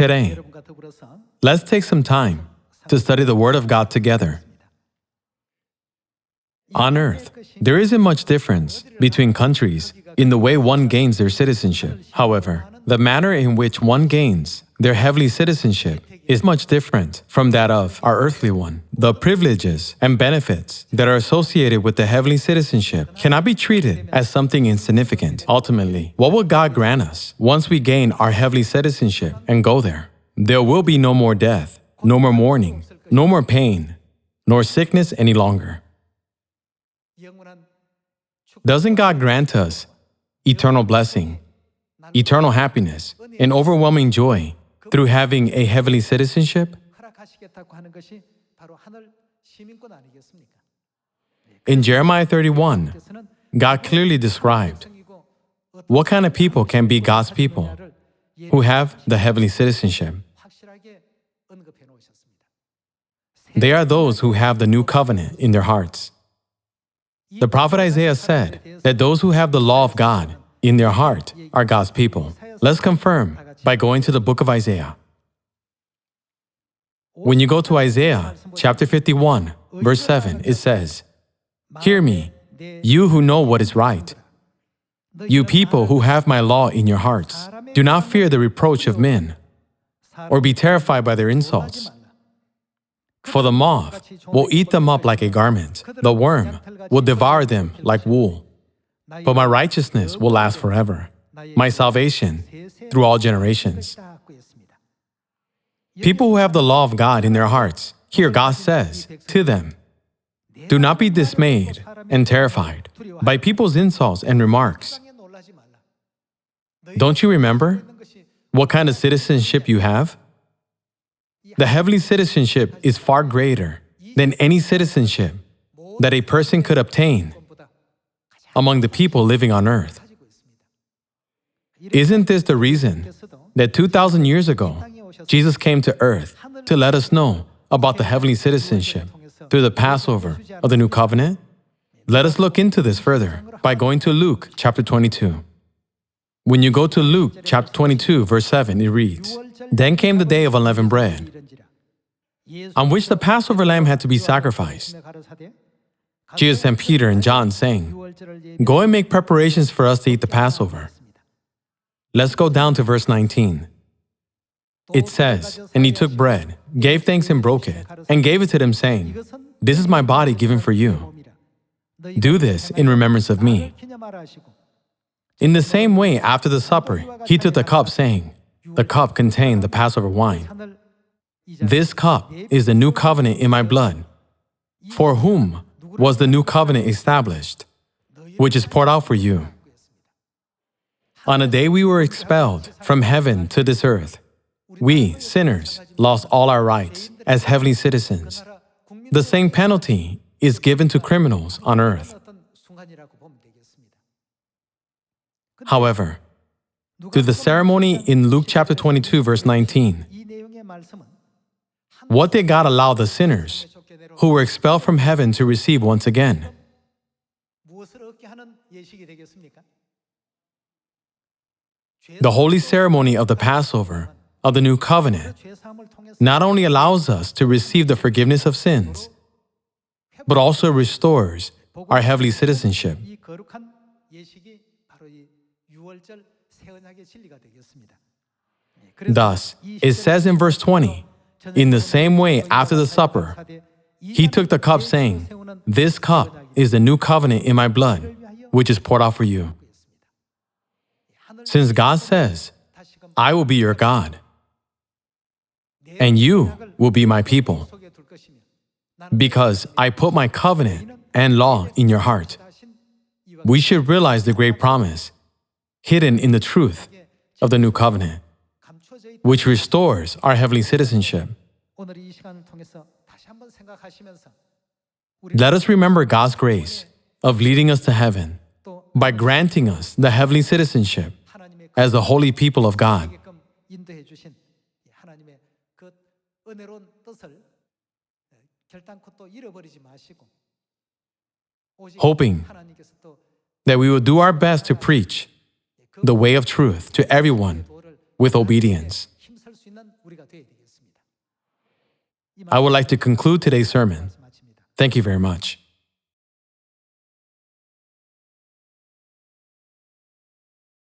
Today, let's take some time to study the Word of God together. On earth, there isn't much difference between countries in the way one gains their citizenship. However, the manner in which one gains their heavenly citizenship is much different from that of our earthly one. The privileges and benefits that are associated with the heavenly citizenship cannot be treated as something insignificant. Ultimately, what will God grant us once we gain our heavenly citizenship and go there? There will be no more death, no more mourning, no more pain, nor sickness any longer. Doesn't God grant us eternal blessing, eternal happiness, and overwhelming joy through having a heavenly citizenship? In Jeremiah 31, God clearly described what kind of people can be God's people who have the heavenly citizenship. They are those who have the new covenant in their hearts. The prophet Isaiah said that those who have the law of God in their heart are God's people. Let's confirm by going to the book of Isaiah. When you go to Isaiah chapter 51, verse 7, it says, "Hear me, you who know what is right. You people who have my law in your hearts, do not fear the reproach of men, or be terrified by their insults. For the moth will eat them up like a garment, the worm will devour them like wool. But my righteousness will last forever, my salvation through all generations." People who have the law of God in their hearts, here God says to them, do not be dismayed and terrified by people's insults and remarks. Don't you remember what kind of citizenship you have? The heavenly citizenship is far greater than any citizenship that a person could obtain among the people living on earth. Isn't this the reason that 2,000 years ago, Jesus came to earth to let us know about the heavenly citizenship through the Passover of the New Covenant? Let us look into this further by going to Luke chapter 22. When you go to Luke chapter 22, verse 7, it reads, "Then came the day of unleavened bread, on which the Passover lamb had to be sacrificed. Jesus sent Peter and John, saying, 'Go and make preparations for us to eat the Passover.'" Let's go down to verse 19. It says, "And he took bread, gave thanks and broke it, and gave it to them, saying, 'This is my body given for you. Do this in remembrance of me.' In the same way, after the supper, he took the cup, saying, 'The cup contained the Passover wine. This cup is the new covenant in my blood. For whom was the new covenant established, which is poured out for you?' On a day we were expelled from heaven to this earth, we, sinners, lost all our rights as heavenly citizens. The same penalty is given to criminals on earth. However, through the ceremony in Luke chapter 22, verse 19, what did God allow the sinners who were expelled from heaven to receive once again? The holy ceremony of the Passover of the New Covenant not only allows us to receive the forgiveness of sins, but also restores our heavenly citizenship. Thus, it says in verse 20, "In the same way, after the supper, he took the cup, saying, 'This cup is the new covenant in my blood, which is poured out for you.'" Since God says, "I will be your God, and you will be my people, because I put my covenant and law in your heart," we should realize the great promise hidden in the truth of the new covenant, which restores our heavenly citizenship. Let us remember God's grace of leading us to heaven by granting us the heavenly citizenship as the holy people of God. Hoping that we will do our best to preach the way of truth to everyone with obedience. I would like to conclude today's sermon. Thank you very much.